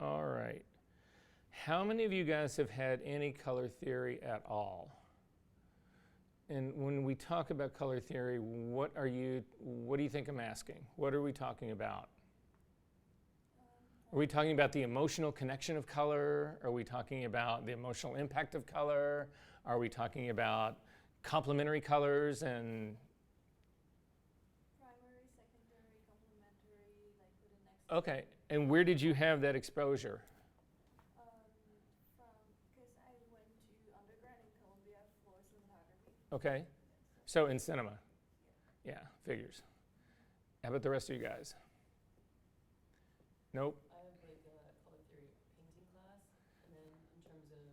All right. How many of you guys have had any color theory at all? And when we talk about color theory, what do you think I'm asking? What are we talking about? Are we talking about the emotional connection of color? Are we talking about the emotional impact of color? Are we talking about complementary colors and primary, secondary, complementary, like with the next. okay, and where did you have that exposure? Because I went to undergrad in Columbia for cinematography. Okay, so in cinema. Yeah, figures. How about the rest of you guys? Nope. I have like a color theory painting class, and then in terms of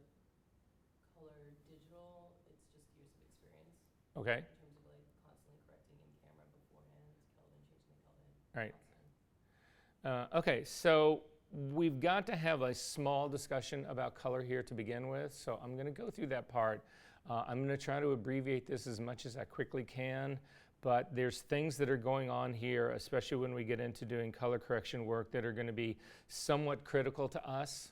color digital, it's just years of experience. Okay. In terms of like constantly correcting in camera beforehand, Kelvin, changing the Kelvin. Right. Okay, so we've got to have a small discussion about color here to begin with, so I'm going to go through that part. I'm going to try to abbreviate this as much as I quickly can, but there's things that are going on here, especially when we get into doing color correction work, that are going to be somewhat critical to us.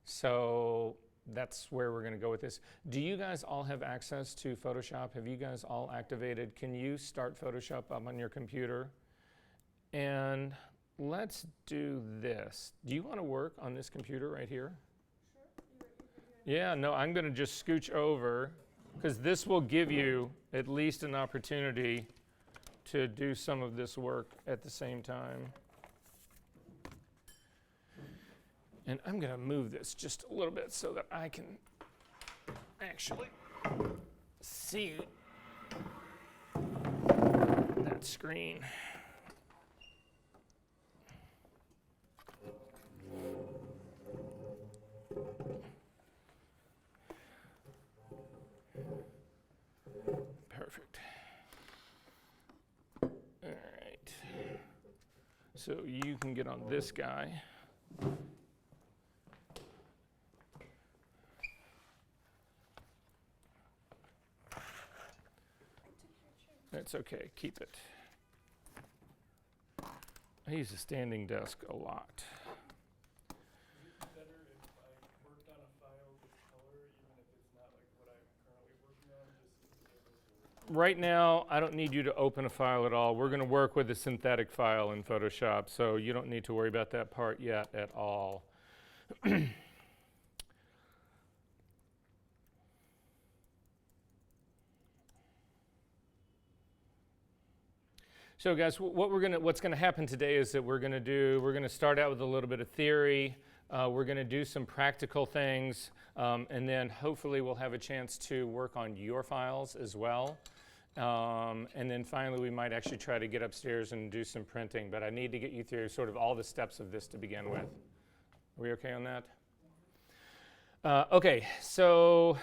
So that's where we're going to go with this. Do you guys all have access to Photoshop? Have you guys all activated? Can you start Photoshop up on your computer? And let's do this. Do you want to work on this computer right here? Sure. Yeah, no, I'm going to just scooch over because this will give you at least an opportunity to do some of this work at the same time. And I'm going to move this just a little bit so that I can actually see that screen. Perfect. All right. So you can get on this guy. That's okay, keep it. I use a standing desk a lot. Would it be better if I worked on a file with color, even if it's not like what I'm currently working on, just to be able to... Right now, I don't need you to open a file at all. We're going to work with a synthetic file in Photoshop, so you don't need to worry about that part yet at all. So guys, what's going to happen today is that we're going to start out with a little bit of theory. We're going to do some practical things, and then hopefully we'll have a chance to work on your files as well. And then finally, we might actually try to get upstairs and do some printing, but I need to get you through sort of all the steps of this to begin with. Are we okay on that? Okay, so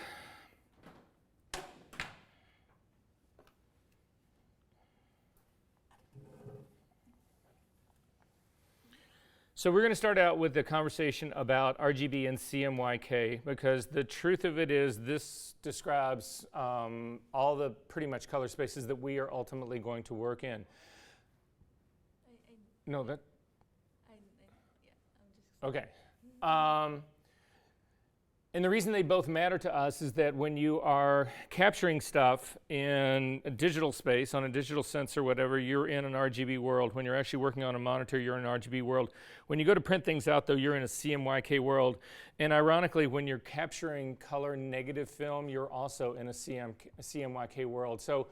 we're going to start out with the conversation about RGB and CMYK, because the truth of it is this describes all the pretty much color spaces that we are ultimately going to work in. No, that? Yeah, I'm just... Okay. And the reason they both matter to us is that when you are capturing stuff in a digital space, on a digital sensor, whatever, you're in an RGB world. When you're actually working on a monitor, you're in an RGB world. When you go to print things out, though, you're in a CMYK world. And ironically, when you're capturing color negative film, you're also in a CMYK world. So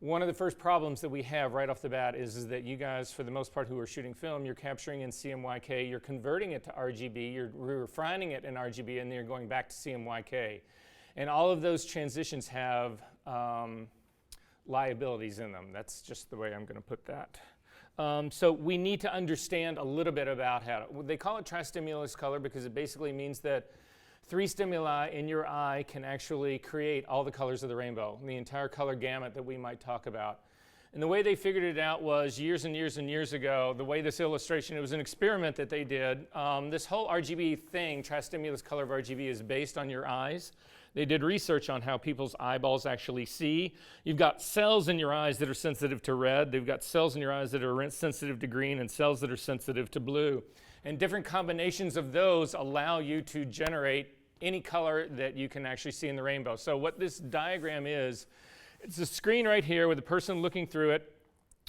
one of the first problems that we have right off the bat is that you guys, for the most part, who are shooting film, you're capturing in CMYK, you're converting it to RGB, you're refining it in RGB, and then you're going back to CMYK. And all of those transitions have liabilities in them. That's just the way I'm going to put that. So we need to understand a little bit about how to, they call it tristimulus color because it basically means that 3 stimuli in your eye can actually create all the colors of the rainbow, the entire color gamut that we might talk about. And the way they figured it out was years and years and years ago, the way this illustration, it was an experiment that they did. This whole RGB thing, tristimulus color of RGB, is based on your eyes. They did research on how people's eyeballs actually see. You've got cells in your eyes that are sensitive to red. They've got cells in your eyes that are sensitive to green and cells that are sensitive to blue. And different combinations of those allow you to generate any color that you can actually see in the rainbow. So what this diagram is, it's a screen right here with a person looking through it.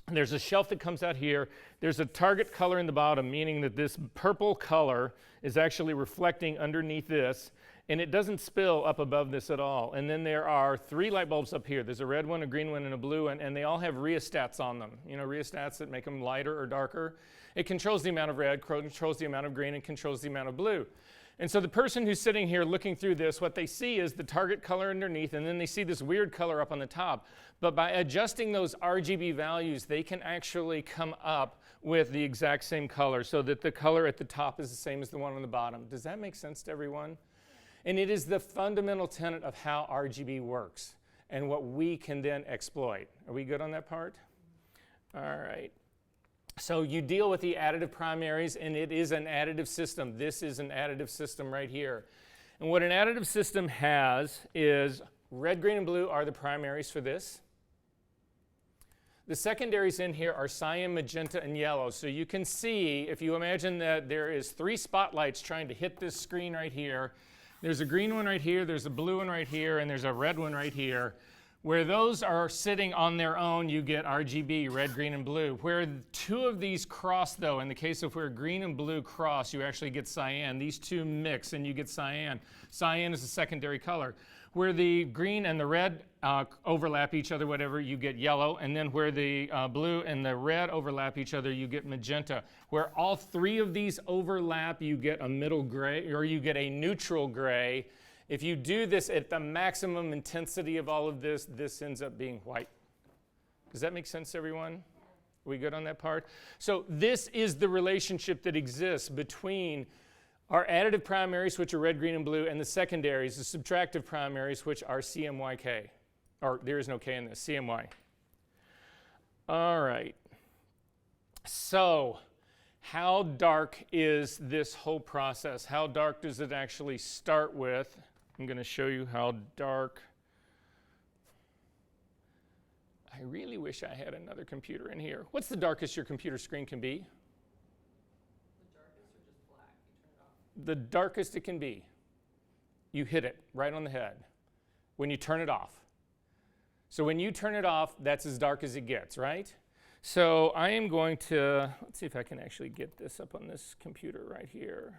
There's a shelf that comes out here. There's a target color in the bottom, meaning that this purple color is actually reflecting underneath this, and it doesn't spill up above this at all. And then there are 3 light bulbs up here. There's a red one, a green one, and a blue one, and they all have rheostats on them. You know, rheostats that make them lighter or darker. It controls the amount of red, controls the amount of green, and controls the amount of blue. And so the person who's sitting here looking through this, what they see is the target color underneath, and then they see this weird color up on the top. But by adjusting those RGB values, they can actually come up with the exact same color so that the color at the top is the same as the one on the bottom. Does that make sense to everyone? And it is the fundamental tenet of how RGB works and what we can then exploit. Are we good on that part? All right. So you deal with the additive primaries, and it is an additive system. This is an additive system right here. And what an additive system has is red, green, and blue are the primaries for this. The secondaries in here are cyan, magenta, and yellow. So you can see, if you imagine that there is 3 spotlights trying to hit this screen right here. There's a green one right here, there's a blue one right here, and there's a red one right here. Where those are sitting on their own, you get RGB, red, green, and blue. Where 2 of these cross, though, in the case of where green and blue cross, you actually get cyan. These 2 mix, and you get cyan. Cyan is a secondary color. Where the green and the red overlap each other, whatever, you get yellow. And then where the blue and the red overlap each other, you get magenta. Where all 3 of these overlap, you get a middle gray, or you get a neutral gray. If you do this at the maximum intensity of all of this, this ends up being white. Does that make sense, everyone? Are we good on that part? So this is the relationship that exists between our additive primaries, which are red, green, and blue, and the secondaries, the subtractive primaries, which are CMYK. Or there is no K in this, CMY. All right. So how dark is this whole process? How dark does it actually start with? I'm going to show you how dark. I really wish I had another computer in here. What's the darkest your computer screen can be? The darkest or just black? You turn it off? The darkest it can be. You hit it right on the head when you turn it off. So when you turn it off, that's as dark as it gets, right? So I am going to, let's see if I can actually get this up on this computer right here.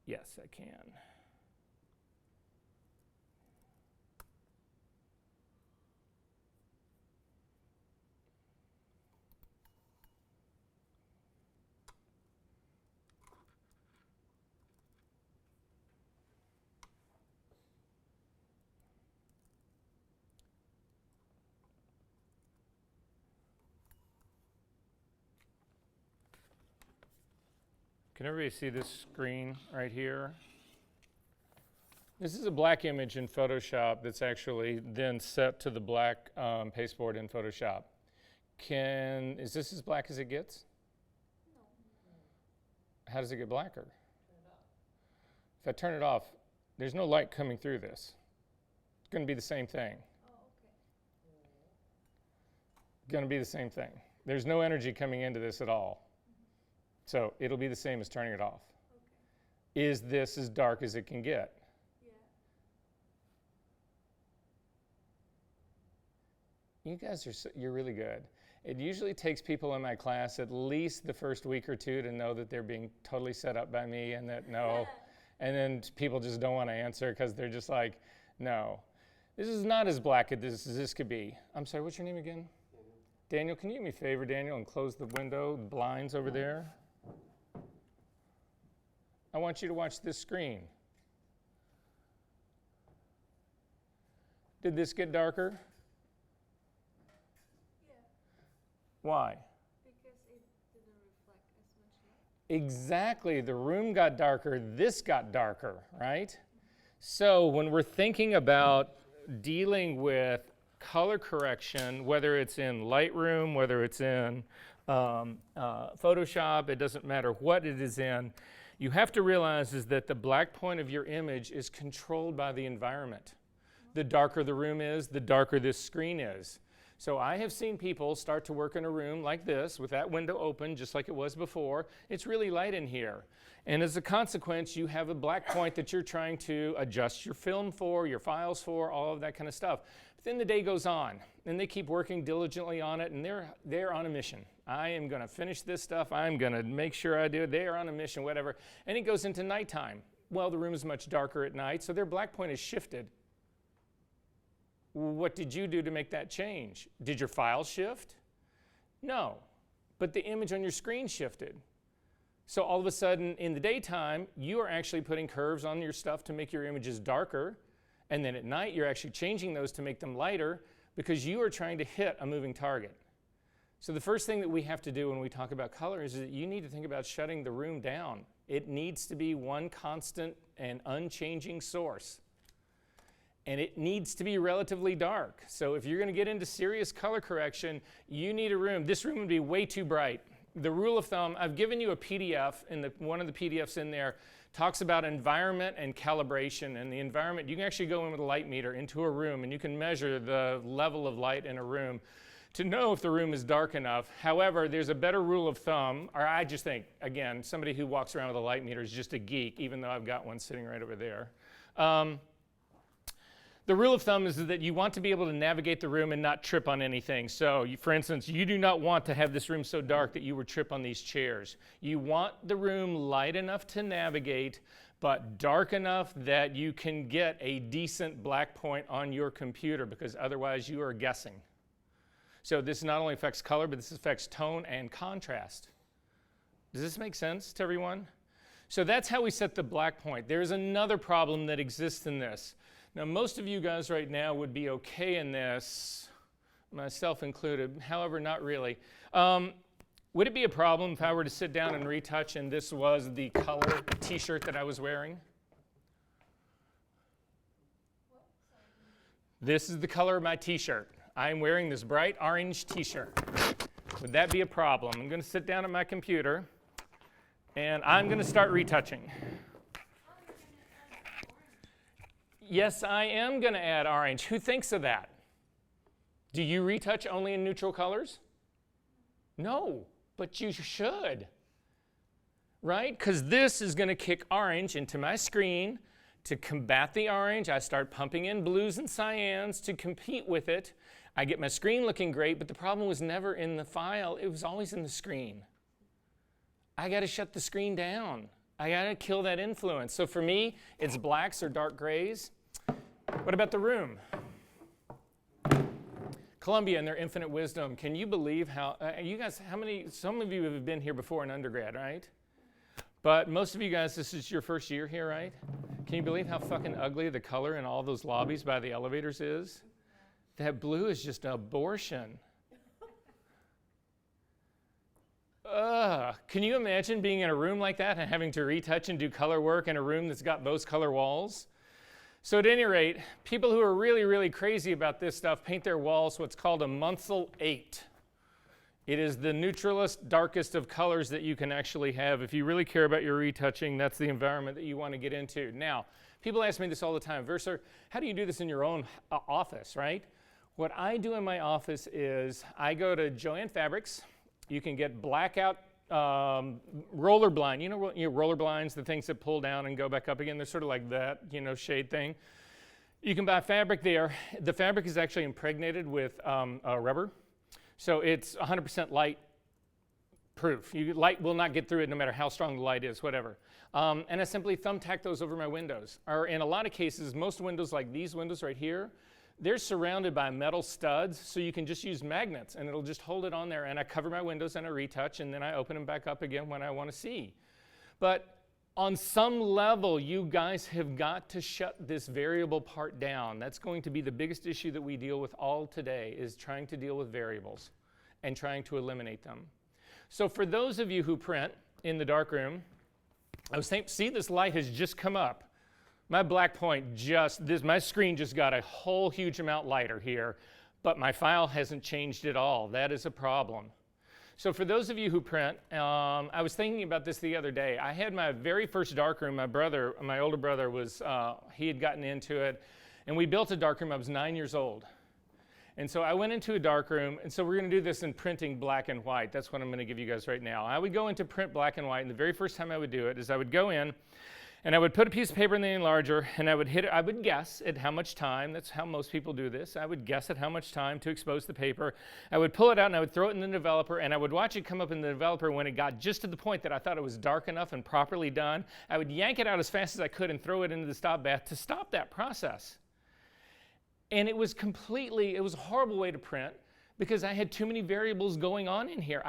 Yes, I can. Can everybody see this screen right here? This is a black image in Photoshop that's actually then set to the black pasteboard in Photoshop. Is this as black as it gets? No. How does it get blacker? Turn it off. If I turn it off, there's no light coming through this. It's going to be the same thing. Oh, okay. Going to be the same thing. There's no energy coming into this at all. So it'll be the same as turning it off. Okay. Is this as dark as it can get? Yeah. You guys you're really good. It usually takes people in my class at least the first week or 2 to know that they're being totally set up by me and that no. And then people just don't want to answer because they're just like, no. This is not as black as this could be. I'm sorry, what's your name again? Daniel, can you do me a favor, Daniel, and close the window, the blinds over there? I want you to watch this screen. Did this get darker? Yeah. Why? Because it didn't reflect as much light. Exactly. The room got darker. This got darker, right? So when we're thinking about dealing with color correction, whether it's in Lightroom, whether it's in Photoshop, it doesn't matter what it is in, you have to realize is that the black point of your image is controlled by the environment. the darker the room is, the darker this screen is. So I have seen people start to work in a room like this with that window open just like it was before. It's really light in here. And as a consequence, you have a black point that you're trying to adjust your film for, your files for, all of that kind of stuff. But then the day goes on, and they keep working diligently on it, and they're on a mission. I am going to finish this stuff. I'm going to make sure I do it. They are on a mission, whatever. And it goes into nighttime. Well, the room is much darker at night, so their black point is shifted. What did you do to make that change? Did your file shift? No, but the image on your screen shifted. So all of a sudden, in the daytime, you are actually putting curves on your stuff to make your images darker, and then at night, you're actually changing those to make them lighter because you are trying to hit a moving target. So the first thing that we have to do when we talk about color is that you need to think about shutting the room down. It needs to be one constant and unchanging source. And it needs to be relatively dark. So if you're going to get into serious color correction, you need a room. This room would be way too bright. The rule of thumb, I've given you a PDF, and one of the PDFs in there talks about environment and calibration. And the environment, you can actually go in with a light meter into a room, and you can measure the level of light in a room to know if the room is dark enough. However, there's a better rule of thumb, or I just think, again, somebody who walks around with a light meter is just a geek, even though I've got one sitting right over there. The rule of thumb is that you want to be able to navigate the room and not trip on anything. So, for instance, you do not want to have this room so dark that you would trip on these chairs. You want the room light enough to navigate, but dark enough that you can get a decent black point on your computer, because otherwise you are guessing. So this not only affects color, but this affects tone and contrast. Does this make sense to everyone? So that's how we set the black point. There is another problem that exists in this. Now, most of you guys right now would be okay in this, myself included, however, not really. Would it be a problem if I were to sit down and retouch and this was the color t-shirt that I was wearing? This is the color of my t-shirt. I'm wearing this bright orange t-shirt. Would that be a problem? I'm going to sit down at my computer and I'm going to start retouching. Yes, I am going to add orange. Who thinks of that? Do you retouch only in neutral colors? No, but you should, right? Because this is going to kick orange into my screen. To combat the orange, I start pumping in blues and cyans to compete with it. I get my screen looking great, but the problem was never in the file. It was always in the screen. I got to shut the screen down. I got to kill that influence. So for me, it's blacks or dark grays. What about the room? Columbia and their infinite wisdom. Can you believe how, you guys, some of you have been here before in undergrad, right? But most of you guys, this is your first year here, right? Can you believe how fucking ugly the color in all those lobbies by the elevators is? That blue is just an abortion. Can you imagine being in a room like that and having to retouch and do color work in a room that's got those color walls? So at any rate, people who are really, really crazy about this stuff paint their walls what's called a Munsell 8. It is the neutralist, darkest of colors that you can actually have. If you really care about your retouching, that's the environment that you want to get into. Now, people ask me this all the time, Verser, how do you do this in your own office, right? What I do in my office is I go to Joann Fabrics. You can get blackout roller blind. You know roller blinds, the things that pull down and go back up again. They're sort of like that, shade thing. You can buy fabric there. The fabric is actually impregnated with rubber. So it's 100% light proof. Light will not get through it no matter how strong the light is, whatever. And I simply thumbtack those over my windows. Or in a lot of cases, most windows like these windows right here, they're surrounded by metal studs, so you can just use magnets, and it'll just hold it on there, and I cover my windows and I retouch, and then I open them back up again when I want to see. But on some level, you guys have got to shut this variable part down. That's going to be the biggest issue that we deal with all today, is trying to deal with variables and trying to eliminate them. So for those of you who print in the darkroom, I was saying, see, this light has just come up. My black point my screen just got a whole huge amount lighter here, but my file hasn't changed at all. That is a problem. So for those of you who print, I was thinking about this the other day. I had my very first darkroom. My older brother he had gotten into it, And we built a darkroom. I was 9 years old. And so I went into a darkroom, and so we're going to do this in printing black and white. That's what I'm going to give you guys right now. I would go into print black and white, and the very first time I would do it is I would go in, and I would put a piece of paper in the enlarger, and I would hit it. I would guess at how much time. That's how most people do this. I would guess at how much time to expose the paper. I would pull it out, and I would throw it in the developer, and I would watch it come up in the developer. When it got just to the point that I thought it was dark enough and properly done, I would yank it out as fast as I could and throw it into the stop bath to stop that process. And it was a horrible way to print because I had too many variables going on in here.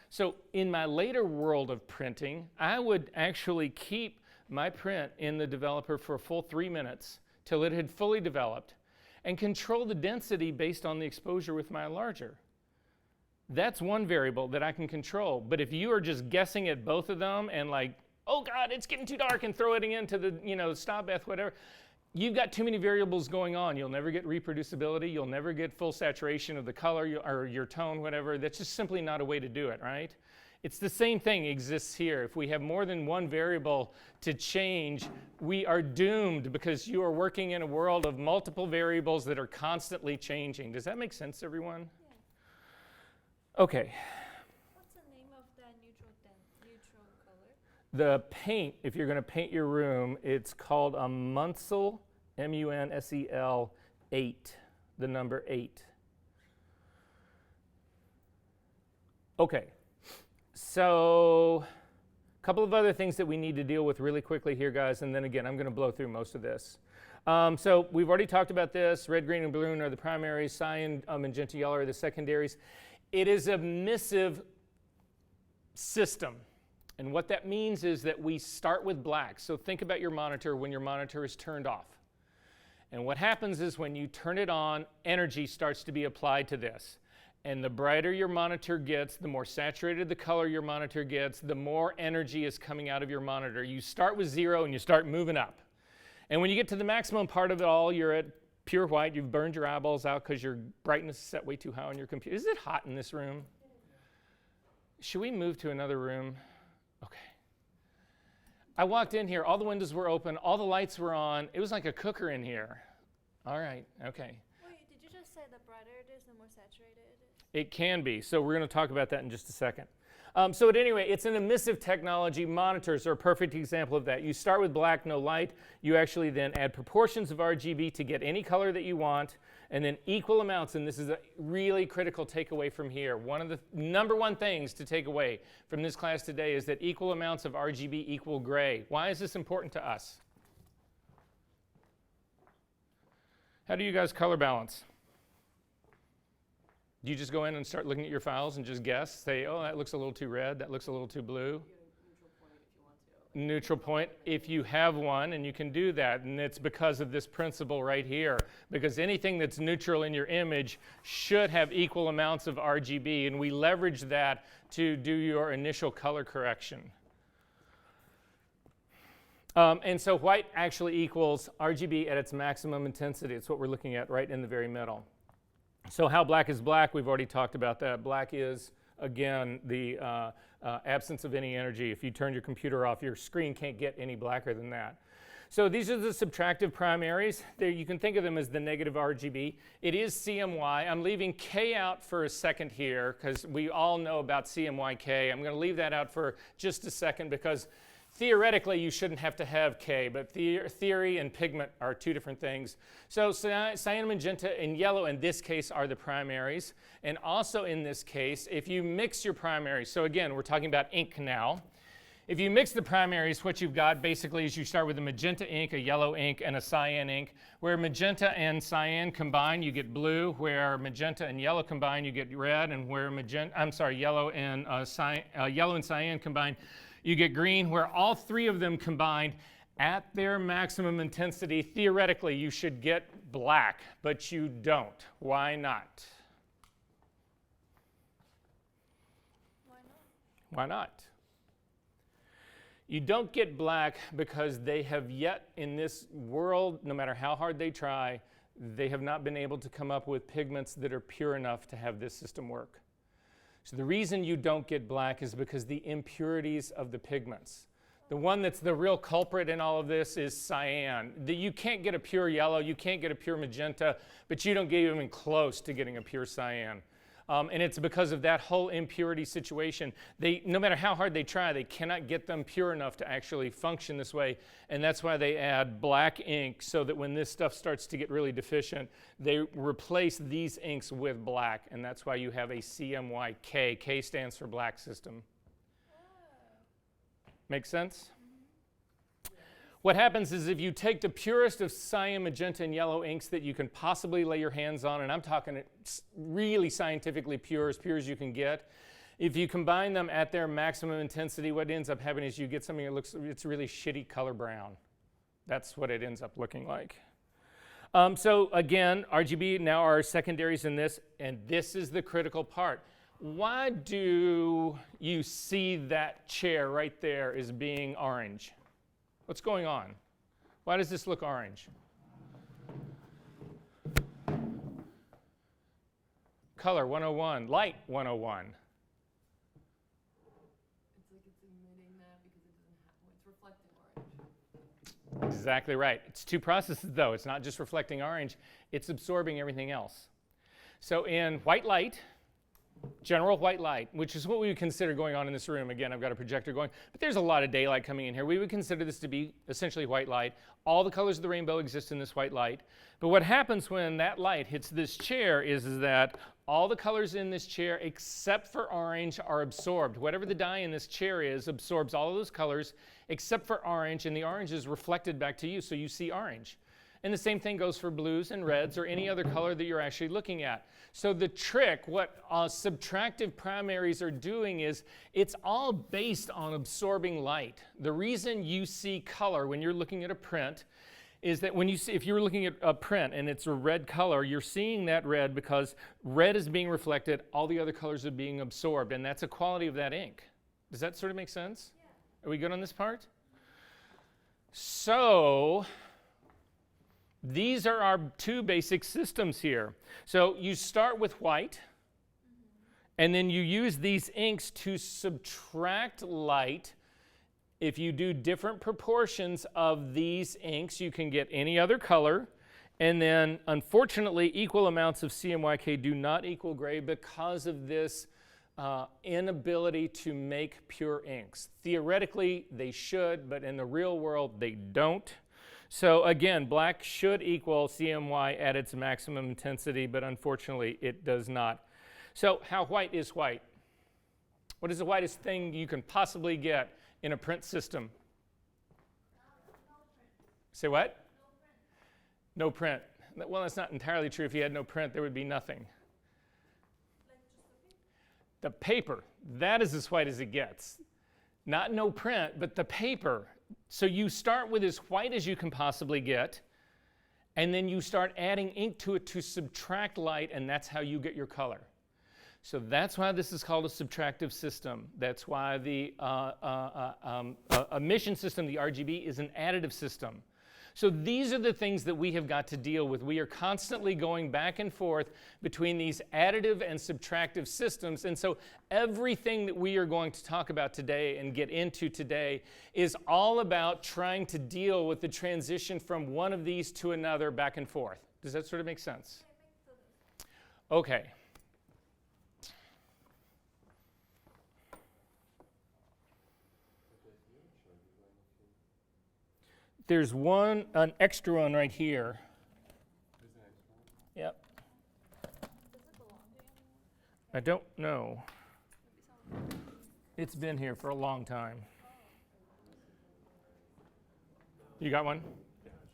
So in my later world of printing, I would actually keep my print in the developer for a full 3 minutes till it had fully developed and control the density based on the exposure with my enlarger. That's one variable that I can control. But if you are just guessing at both of them and like, oh God, it's getting too dark, and throw it into the stop bath, whatever, you've got too many variables going on. You'll never get reproducibility. You'll never get full saturation of the color or your tone, whatever. That's just simply not a way to do it, right? It's the same thing exists here. If we have more than one variable to change, we are doomed because you are working in a world of multiple variables that are constantly changing. Does that make sense, everyone? Yeah. Okay. What's the name of that neutral color? The paint, if you're going to paint your room, it's called a Munsell, M-U-N-S-E-L 8, the number 8. Okay, so a couple of other things that we need to deal with really quickly here, guys, and then again, I'm going to blow through most of this. So we've already talked about this. Red, green, and blue are the primaries. Cyan, magenta, yellow are the secondaries. It is an emissive system. And what that means is that we start with black. So think about your monitor when your monitor is turned off. And what happens is when you turn it on, energy starts to be applied to this. And the brighter your monitor gets, the more saturated the color your monitor gets, the more energy is coming out of your monitor. You start with 0 and you start moving up. And when you get to the maximum part of it all, you're at pure white. You've burned your eyeballs out because your brightness is set way too high on your computer. Is it hot in this room? Should we move to another room? Okay. I walked in here, all the windows were open, all the lights were on. It was like a cooker in here. All right, okay. Wait, did you just say the brighter it is, the more saturated it is? It can be, so we're going to talk about that in just a second. So at any rate, it's an emissive technology. Monitors are a perfect example of that. You start with black, no light. You actually then add proportions of RGB to get any color that you want, and then equal amounts, and this is a really critical takeaway from here. One of the number one things to take away from this class today is that equal amounts of RGB equal gray. Why is this important to us? How do you guys color balance? Do you just go in and start looking at your files and just guess? Say, oh, that looks a little too red, that looks a little too blue. Neutral point if you have one, and you can do that, and it's because of this principle right here, because anything that's neutral in your image should have equal amounts of RGB, and we leverage that to do your initial color correction. And so white actually equals RGB at its maximum intensity. It's what we're looking at right in the very middle. So how black is black? We've already talked about that. Black is, again, the absence of any energy. If you turn your computer off, your screen can't get any blacker than that. So these are the subtractive primaries. There, you can think of them as the negative RGB. It is CMY. I'm leaving K out for a second here because we all know about CMYK. I'm going to leave that out for just a second because theoretically, you shouldn't have to have K, but theory and pigment are two different things. So cyan, magenta, and yellow in this case are the primaries. And also in this case, if you mix your primaries, so again, we're talking about ink now. If you mix the primaries, what you've got basically is you start with a magenta ink, a yellow ink, and a cyan ink. Where magenta and cyan combine, you get blue. Where magenta and yellow combine, you get red. And where yellow and cyan combine, you get green. Where all three of them combined at their maximum intensity, theoretically, you should get black, but you don't. Why not? Why not? Why not? You don't get black because they have yet in this world, no matter how hard they try, they have not been able to come up with pigments that are pure enough to have this system work. So the reason you don't get black is because the impurities of the pigments. The one that's the real culprit in all of this is cyan. You can't get a pure yellow, you can't get a pure magenta, but you don't get even close to getting a pure cyan. And it's because of that whole impurity situation. No matter how hard they try, they cannot get them pure enough to actually function this way. And that's why they add black ink, so that when this stuff starts to get really deficient, they replace these inks with black. And that's why you have a CMYK. K stands for black system. Make sense? What happens is if you take the purest of cyan, magenta, and yellow inks that you can possibly lay your hands on, and I'm talking really scientifically pure as you can get, if you combine them at their maximum intensity, what ends up happening is you get something that it's really shitty color brown. That's what it ends up looking like. So again, RGB, now our secondaries in this, and this is the critical part. Why do you see that chair right there as being orange? What's going on? Why does this look orange? Color 101, light 101. It's like it's emitting that because it doesn't have, it's reflecting orange. Exactly right. It's two processes though. It's not just reflecting orange, it's absorbing everything else. So in white light, general white light, which is what we would consider going on in this room. Again, I've got a projector going, but there's a lot of daylight coming in here. We would consider this to be essentially white light. All the colors of the rainbow exist in this white light. But what happens when that light hits this chair is that all the colors in this chair, except for orange, are absorbed. Whatever the dye in this chair is absorbs all of those colors, except for orange, and the orange is reflected back to you, so you see orange. And the same thing goes for blues and reds or any other color that you're actually looking at. So the trick, what subtractive primaries are doing is it's all based on absorbing light. The reason you see color when you're looking at a print is that if you're looking at a print and it's a red color, you're seeing that red because red is being reflected, all the other colors are being absorbed, and that's a quality of that ink. Does that sort of make sense? Yeah. Are we good on this part? So these are our two basic systems here. So you start with white, and then you use these inks to subtract light. If you do different proportions of these inks, you can get any other color. And then, unfortunately, equal amounts of CMYK do not equal gray because of this inability to make pure inks. Theoretically, they should, but in the real world, they don't. So again, black should equal CMY at its maximum intensity, but unfortunately it does not. So how white is white? What is the whitest thing you can possibly get in a print system? No print. Say what? No print. No print. Well, that's not entirely true. If you had no print, there would be nothing. Like just the paper? The paper, that is as white as it gets. Not no print, but the paper. So you start with as white as you can possibly get, and then you start adding ink to it to subtract light, and that's how you get your color. So that's why this is called a subtractive system. That's why the emission system, the RGB, is an additive system. So these are the things that we have got to deal with. We are constantly going back and forth between these additive and subtractive systems. And so everything that we are going to talk about today and get into today is all about trying to deal with the transition from one of these to another back and forth. Does that sort of make sense? Okay. There's an extra one right here. Yep. Does it belong to anyone? I don't know. Maybe someone. It's been here for a long time. You got one?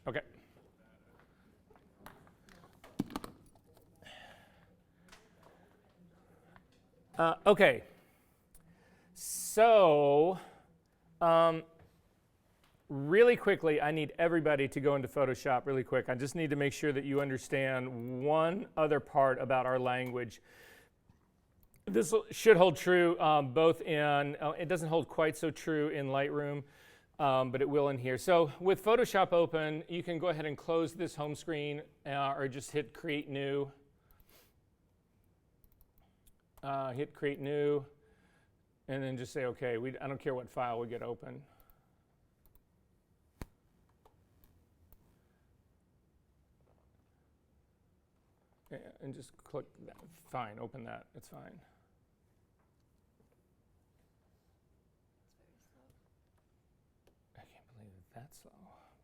Okay. Okay. So, really quickly, I need everybody to go into Photoshop really quick. I just need to make sure that you understand one other part about our language. This should hold true both in, it doesn't hold quite so true in Lightroom, but it will in here. So with Photoshop open, you can go ahead and close this home screen or just hit Create New. Hit Create New, and then just say, okay, I don't care what file we get open. Yeah, and just click that. Fine, open that. It's fine. It's very slow. I can't believe it's that slow,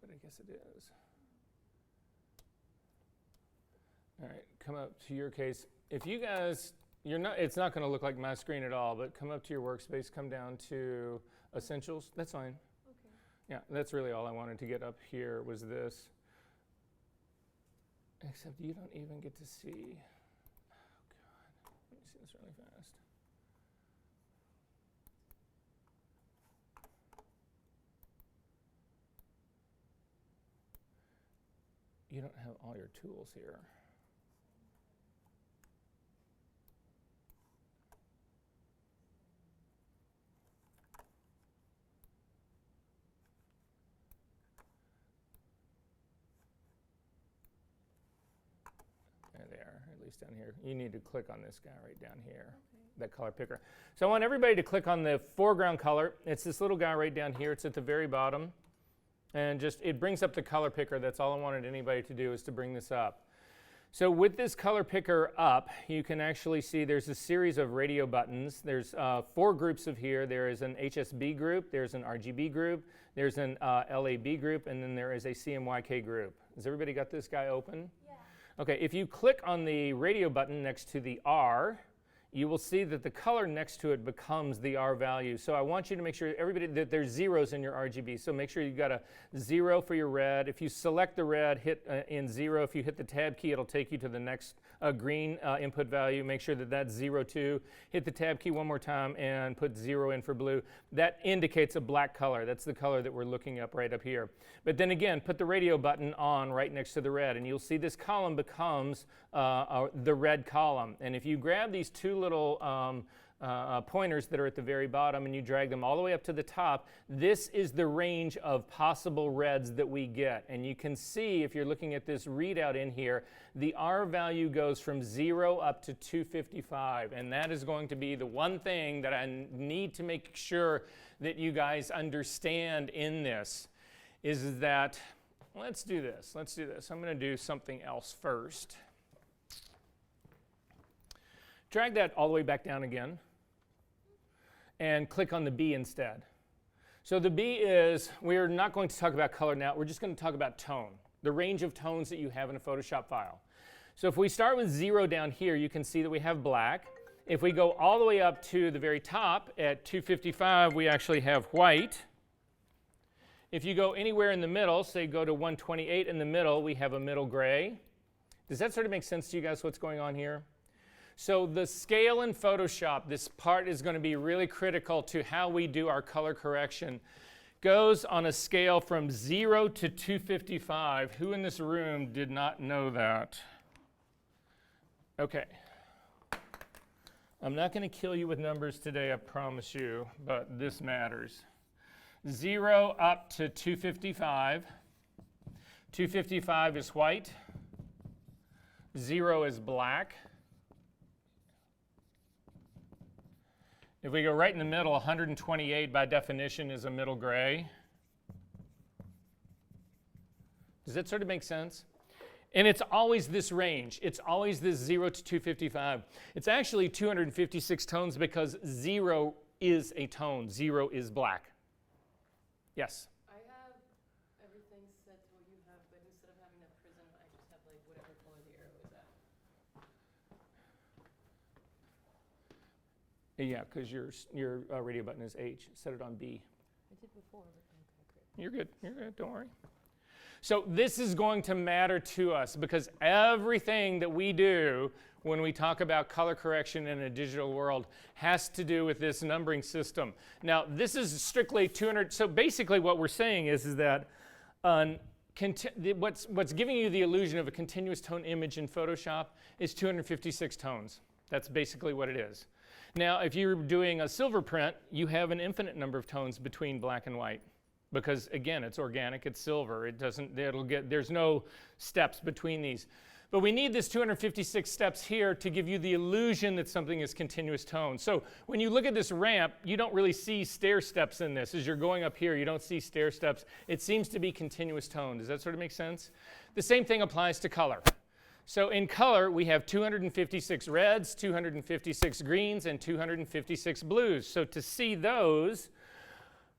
but I guess it is. All right, come up to your case. If you guys, it's not going to look like my screen at all, but come up to your workspace, come down to Essentials. That's fine. Okay. Yeah, that's really all I wanted to get up here was this. Except you don't even get to see. Oh, God. Let me see this really fast. You don't have all your tools here. There they are, at least down here. You need to click on this guy right down here, that color picker. So I want everybody to click on the foreground color. It's this little guy right down here. It's at the very bottom. And just, it brings up the color picker. That's all I wanted anybody to do is to bring this up. So with this color picker up, you can actually see there's a series of radio buttons. There's 4 groups of here. There is an HSB group, there's an RGB group, there's an LAB group, and then there is a CMYK group. Has everybody got this guy open? Yeah. Okay, if you click on the radio button next to the R, you will see that the color next to it becomes the R value. So I want you to make sure everybody that there's zeros in your RGB. So make sure you've got a 0 for your red. If you select the red, hit in 0. If you hit the tab key, it'll take you to the next green input value. Make sure that that's 0 too. Hit the tab key one more time and put 0 in for blue. That indicates a black color. That's the color that we're looking up right up here. But then again, put the radio button on right next to the red, and you'll see this column becomes the red column. And if you grab these 2 little pointers that are at the very bottom and you drag them all the way up to the top, this is the range of possible reds that we get. And you can see, if you're looking at this readout in here, the R value goes from 0 up to 255. And that is going to be the one thing that I need to make sure that you guys understand in this, is that, let's do this. I'm going to do something else first. Drag that all the way back down again and click on the B instead. So the B is, we're not going to talk about color now, we're just going to talk about tone, the range of tones that you have in a Photoshop file. So if we start with 0 down here, you can see that we have black. If we go all the way up to the very top at 255, we actually have white. If you go anywhere in the middle, say go to 128 in the middle, we have a middle gray. Does that sort of make sense to you guys, what's going on here? So the scale in Photoshop, this part is going to be really critical to how we do our color correction, goes on a scale from 0 to 255. Who in this room did not know that? Okay. I'm not going to kill you with numbers today, I promise you, but this matters. 0 up to 255. 255 is white. 0 is black. If we go right in the middle, 128 by definition is a middle gray. Does that sort of make sense? And it's always this range. It's always this 0 to 255. It's actually 256 tones because 0 is a tone. 0 is black. Yes? I have everything set to what you have, but instead of having that prism, I just have like whatever color the arrow is at. Yeah, because your radio button is H. Set it on B. I did before, but okay, great. You're good. You're good. Don't worry. So this is going to matter to us because everything that we do when we talk about color correction in a digital world has to do with this numbering system. Now, this is strictly 200. So basically what we're saying is that what's giving you the illusion of a continuous tone image in Photoshop is 256 tones. That's basically what it is. Now, if you're doing a silver print, you have an infinite number of tones between black and white. Because again, it's organic, it's silver. There's no steps between these. But we need this 256 steps here to give you the illusion that something is continuous tone. So when you look at this ramp, you don't really see stair steps in this. As you're going up here, you don't see stair steps. It seems to be continuous tone. Does that sort of make sense? The same thing applies to color. So in color, we have 256 reds, 256 greens, and 256 blues. So to see those,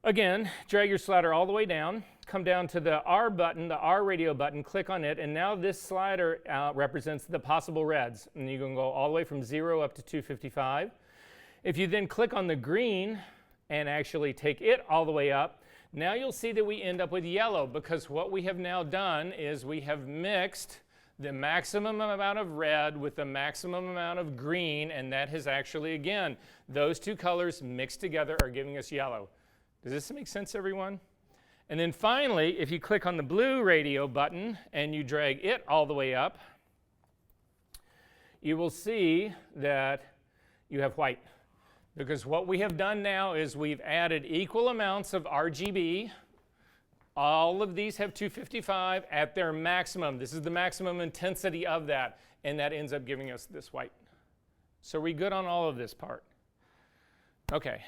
again, drag your slider all the way down, come down to the R button, the R radio button, click on it, and now this slider represents the possible reds. And you can go all the way from 0 up to 255. If you then click on the green and actually take it all the way up, now you'll see that we end up with yellow, because what we have now done is we have mixed the maximum amount of red with the maximum amount of green, and that has actually, again, those two colors mixed together are giving us yellow. Does this make sense, everyone? And then finally, if you click on the blue radio button and you drag it all the way up, you will see that you have white. Because what we have done now is we've added equal amounts of RGB. All of these have 255 at their maximum. This is the maximum intensity of that, and that ends up giving us this white. So we're good on all of this part. Okay,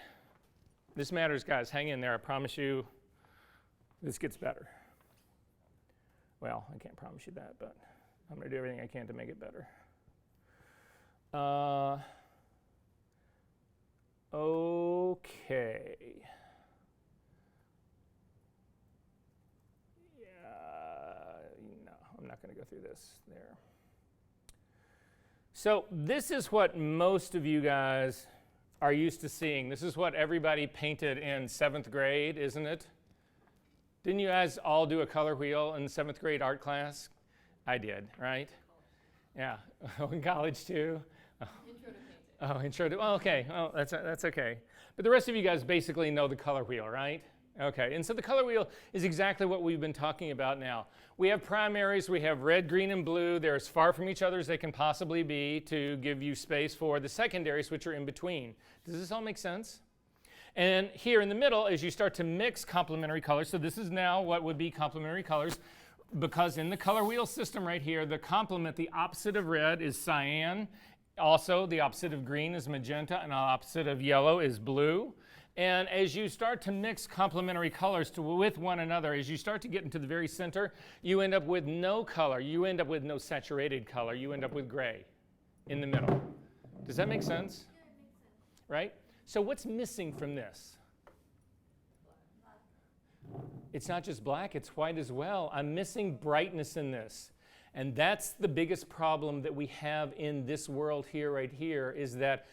this matters, guys. Hang in there. I promise you this gets better. Well, I can't promise you that, but I'm going to do everything I can to make it better. Okay. No, I'm not going to go through this there. So this is what most of you guys are used to seeing. This is what everybody painted in 7th grade, isn't it? Didn't you guys all do a color wheel in 7th grade art class? I did, right? Yeah. In college too? Intro to painting. Oh, intro to, oh, okay. Oh, that's okay. But the rest of you guys basically know the color wheel, right? Okay, and so the color wheel is exactly what we've been talking about now. We have primaries, we have red, green, and blue. They're as far from each other as they can possibly be to give you space for the secondaries, which are in between. Does this all make sense? And here in the middle, as you start to mix complementary colors, so this is now what would be complementary colors, because in the color wheel system right here, the complement, the opposite of red is cyan. Also, the opposite of green is magenta, and the opposite of yellow is blue. And as you start to mix complementary colors with one another, as you start to get into the very center, you end up with no color. You end up with no saturated color. You end up with gray in the middle. Does that make sense? Yeah, it makes sense. Right? So what's missing from this? It's not just black, it's white as well. I'm missing brightness in this. And that's the biggest problem that we have in this world here, right here, is that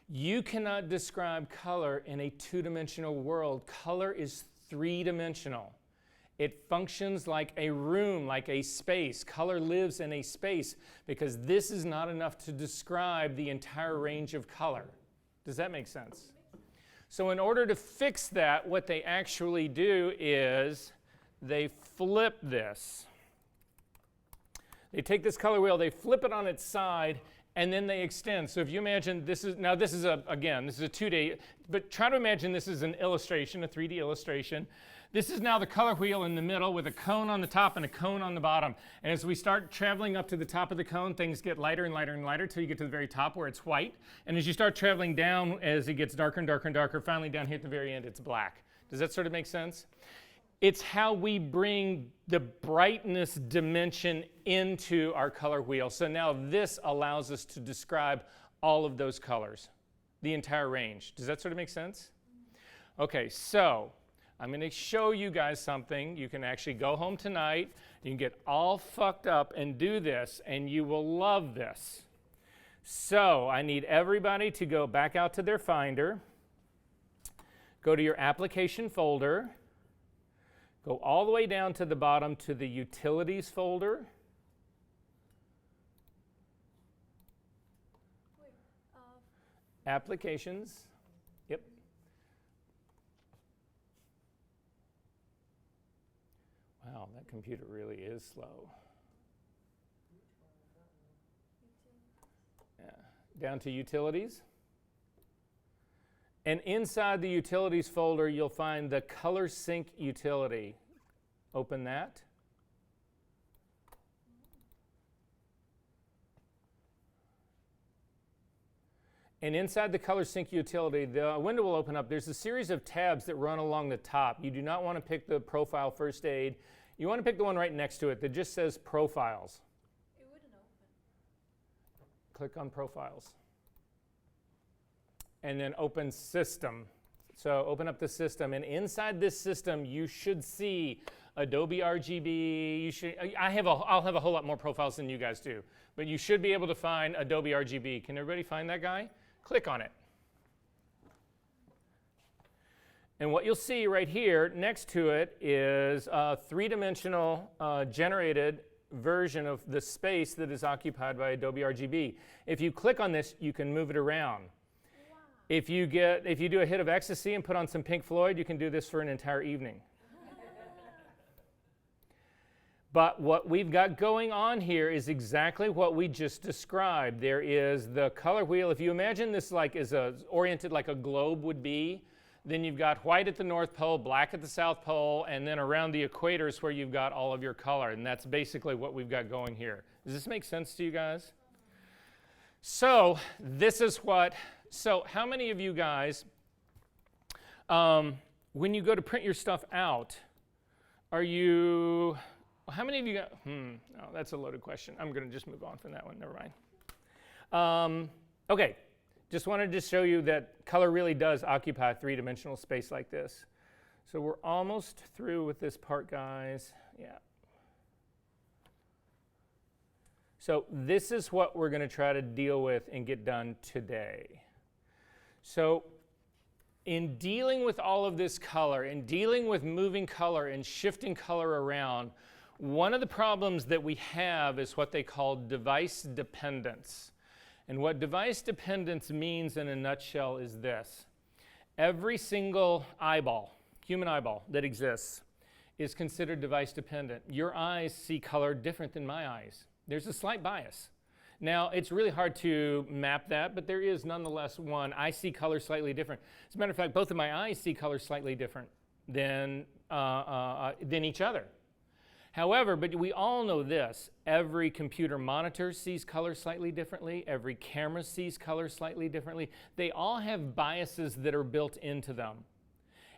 you cannot describe color in a two-dimensional world. Color is three-dimensional. It functions like a room, like a space. Color lives in a space because this is not enough to describe the entire range of color. Does that make sense? So in order to fix that, what they actually do is they flip this. They take this color wheel, they flip it on its side, and then they extend. So if you imagine this is, now this is a 2D, but try to imagine this is an illustration, a 3D illustration. This is now the color wheel in the middle with a cone on the top and a cone on the bottom. And as we start traveling up to the top of the cone, things get lighter and lighter and lighter until you get to the very top where it's white. And as you start traveling down, as it gets darker and darker and darker, finally down here at the very end, it's black. Does that sort of make sense? It's how we bring the brightness dimension into our color wheel. So now this allows us to describe all of those colors, the entire range. Does that sort of make sense? Okay, so I'm going to show you guys something. You can actually go home tonight. You can get all fucked up and do this, and you will love this. So I need everybody to go back out to their Finder, go to your application folder, go all the way down to the bottom to the Utilities folder. Wait, Applications. Yep. Wow, that computer really is slow. Yeah. Down to Utilities. And inside the Utilities folder, you'll find the Color Sync utility. Open that. And inside the Color Sync utility, the window will open up. There's a series of tabs that run along the top. You do not want to pick the Profile First Aid. You want to pick the one right next to it that just says Profiles. it wouldn't open. Click on Profiles. And then open System. So open up the system, and inside this system, you should see Adobe RGB. I'll have a whole lot more profiles than you guys do, but you should be able to find Adobe RGB. Can everybody find that guy? Click on it. And what you'll see right here next to it is a three-dimensional generated version of the space that is occupied by Adobe RGB. If you click on this, you can move it around. If you do a hit of ecstasy and put on some Pink Floyd, you can do this for an entire evening. But what we've got going on here is exactly what we just described. There is the color wheel. If you imagine this like is oriented like a globe would be, then you've got white at the North Pole, black at the South Pole, and then around the equator is where you've got all of your color. And that's basically what we've got going here. Does this make sense to you guys? So this is what... So how many of you guys, when you go to print your stuff out, how many of you got, oh, that's a loaded question. I'm going to just move on from that one. Never mind. Okay, just wanted to show you that color really does occupy three-dimensional space like this. So we're almost through with this part, guys. Yeah. So this is what we're going to try to deal with and get done today. So in dealing with all of this color, in dealing with moving color and shifting color around, one of the problems that we have is what they call device dependence. And what device dependence means in a nutshell is this. Every single eyeball, human eyeball that exists, is considered device dependent. Your eyes see color different than my eyes. There's a slight bias. Now, it's really hard to map that, but there is nonetheless one. I see color slightly different. As a matter of fact, both of my eyes see color slightly different than each other. However, but we all know this. Every computer monitor sees color slightly differently. Every camera sees color slightly differently. They all have biases that are built into them.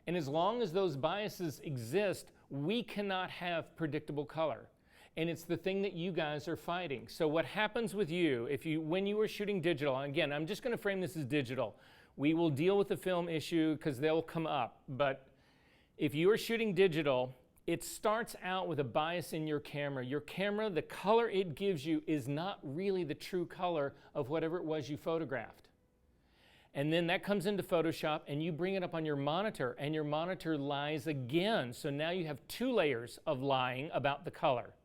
And as long as those biases exist, we cannot have predictable color. And it's the thing that you guys are fighting. So what happens with you, when you are shooting digital, and again, I'm just going to frame this as digital. We will deal with the film issue because they'll come up. But if you are shooting digital, it starts out with a bias in your camera. Your camera, the color it gives you is not really the true color of whatever it was you photographed. And then that comes into Photoshop, and you bring it up on your monitor, and your monitor lies again. So now you have two layers of lying about the color.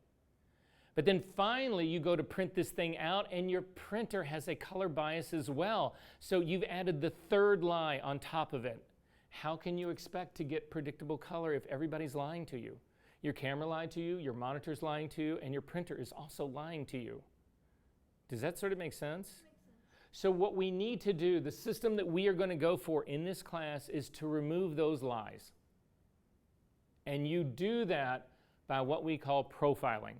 But then finally, you go to print this thing out, and your printer has a color bias as well. So you've added the third lie on top of it. How can you expect to get predictable color if everybody's lying to you? Your camera lied to you, your monitor's lying to you, and your printer is also lying to you. Does that sort of make sense? So what we need to do, the system that we are going to go for in this class, is to remove those lies. And you do that by what we call profiling.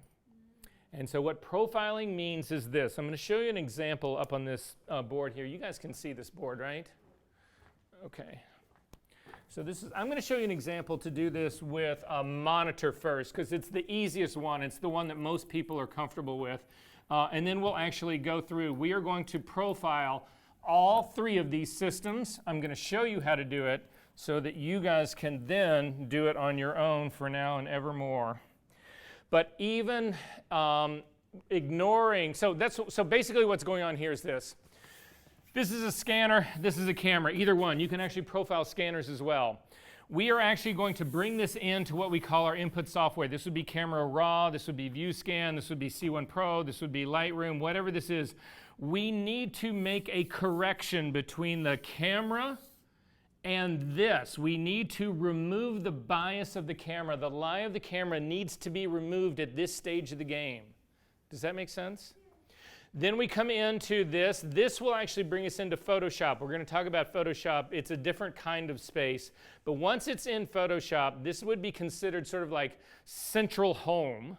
And so what profiling means is this. I'm going to show you an example up on this board here. You guys can see this board, right? Okay. So I'm going to show you an example to do this with a monitor first, because it's the easiest one. It's the one that most people are comfortable with. And then we'll actually go through. We are going to profile all three of these systems. I'm going to show you how to do it so that you guys can then do it on your own for now and evermore. But even ignoring, so basically what's going on here is this. This is a scanner, this is a camera, either one. You can actually profile scanners as well. We are actually going to bring this into what we call our input software. This would be Camera Raw, this would be ViewScan, this would be C1 Pro, this would be Lightroom, whatever this is. We need to make a correction between the camera and this. We need to remove the bias of the camera. The lie of the camera needs to be removed at this stage of the game. Does that make sense? Then we come into this. This will actually bring us into Photoshop. We're going to talk about Photoshop. It's a different kind of space. But once it's in Photoshop, this would be considered sort of like central home.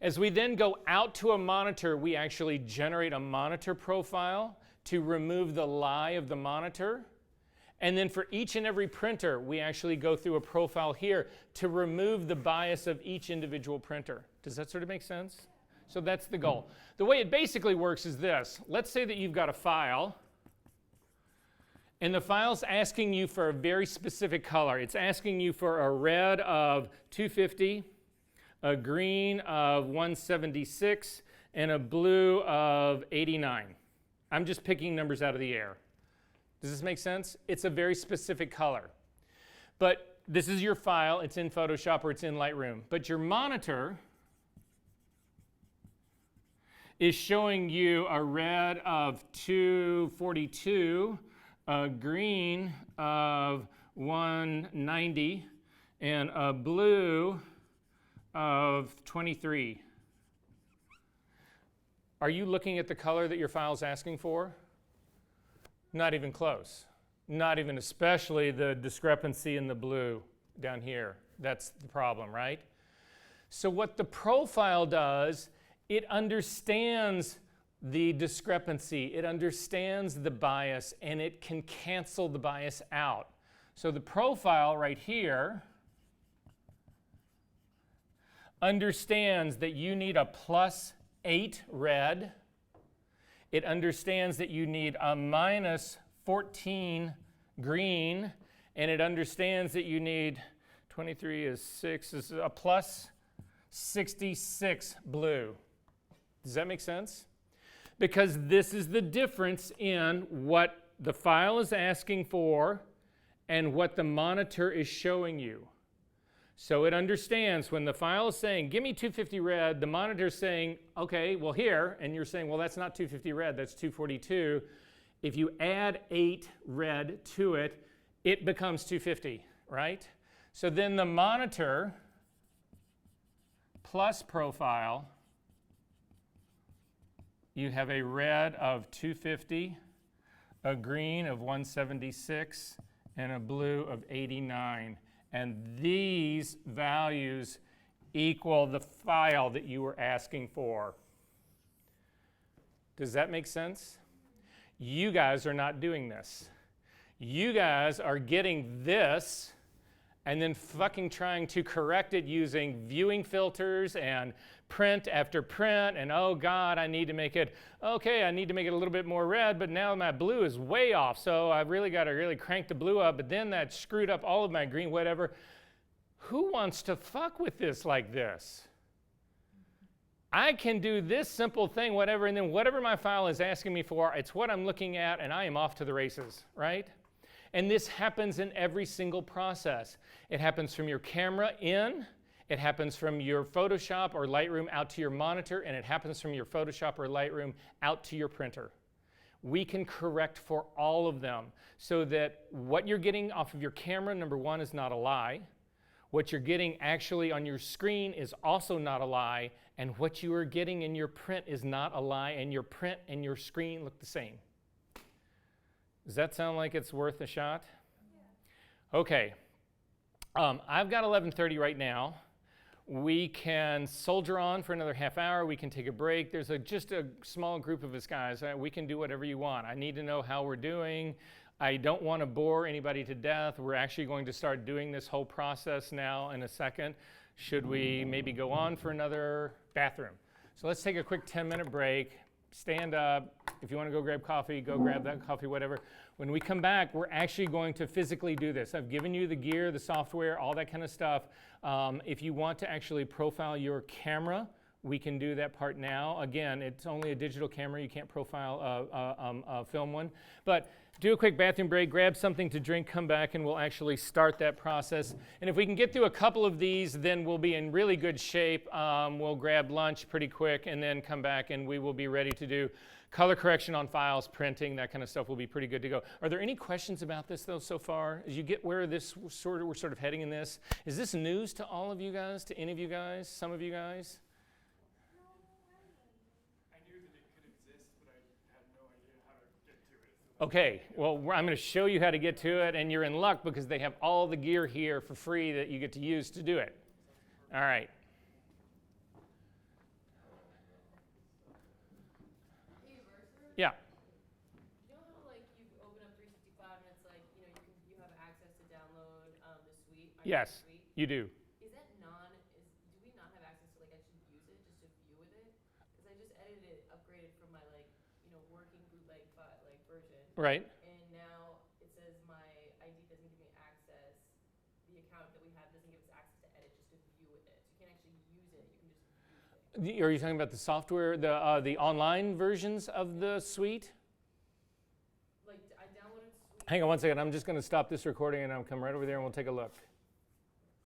As we then go out to a monitor, we actually generate a monitor profile to remove the lie of the monitor. And then for each and every printer, we actually go through a profile here to remove the bias of each individual printer. Does that sort of make sense? So that's the goal. The way it basically works is this. Let's say that you've got a file, and the file's asking you for a very specific color. It's asking you for a red of 250, a green of 176, and a blue of 89. I'm just picking numbers out of the air. Does this make sense? It's a very specific color. But this is your file. It's in Photoshop or it's in Lightroom. But your monitor is showing you a red of 242, a green of 190, and a blue of 23. Are you looking at the color that your file is asking for? Not even close. Not even especially the discrepancy in the blue down here. That's the problem, right? So what the profile does, it understands the discrepancy, it understands the bias, and it can cancel the bias out. So the profile right here understands that you need a +8 red. It understands that you need a -14 green, and it understands that you need 23 is 6, is a +66 blue. Does that make sense? Because this is the difference in what the file is asking for and what the monitor is showing you. So it understands when the file is saying, give me 250 red, the monitor is saying, okay, well here, and you're saying, well, that's not 250 red, that's 242. If you add 8 red to it, it becomes 250, right? So then the monitor plus profile, you have a red of 250, a green of 176, and a blue of 89. And these values equal the file that you were asking for. Does that make sense? You guys are not doing this. You guys are getting this and then fucking trying to correct it using viewing filters and print after print, and oh God, I need to make it, okay, I need to make it a little bit more red, but now my blue is way off, so I've really got to really crank the blue up, but then that screwed up all of my green, whatever. Who wants to fuck with this like this? I can do this simple thing, whatever, and then whatever my file is asking me for, it's what I'm looking at, and I am off to the races, right? And this happens in every single process. It happens from your camera in, it happens from your Photoshop or Lightroom out to your monitor, and it happens from your Photoshop or Lightroom out to your printer. We can correct for all of them so that what you're getting off of your camera, number one, is not a lie. What you're getting actually on your screen is also not a lie, and what you are getting in your print is not a lie, and your print and your screen look the same. Does that sound like it's worth a shot? Yeah. Okay. I've got 11:30 right now. We can soldier on for another half hour. We can take a break. There's just a small group of us guys. We can do whatever you want. I need to know how we're doing. I don't want to bore anybody to death. We're actually going to start doing this whole process now in a second. Should we maybe go on for another bathroom? So let's take a quick 10-minute break. Stand up. If you want to go grab coffee, go grab that coffee, whatever. When we come back, we're actually going to physically do this. I've given you the gear, the software, all that kind of stuff. If you want to actually profile your camera, we can do that part now. Again, it's only a digital camera. You can't profile a film one. But do a quick bathroom break, grab something to drink, come back, and we'll actually start that process. And if we can get through a couple of these, then we'll be in really good shape. We'll grab lunch pretty quick and then come back, and we will be ready to do color correction on files, printing, that kind of stuff will be pretty good to go. Are there any questions about this, though, so far? As you get where we're sort of heading in this? Is this news to all of you guys, to any of you guys, some of you guys? Okay, well, I'm going to show you how to get to it, and you're in luck because they have all the gear here for free that you get to use to do it. All right. Hey, Mercer? Yeah. You know how like you open up 365 and it's like, you have access to download the suite? Yes, Suite? you do. Do we not have access to like actually use it, just to view with it? upgraded from my working bootleg version. Right. And now it says my ID doesn't give me access. The account that we have doesn't give us access to edit, just to view it. So you can't actually use it. You can just view things. Are you talking about the software, the online versions of the suite? I downloaded Suite. Hang on one second. I'm just going to stop this recording and I'll come right over there and we'll take a look.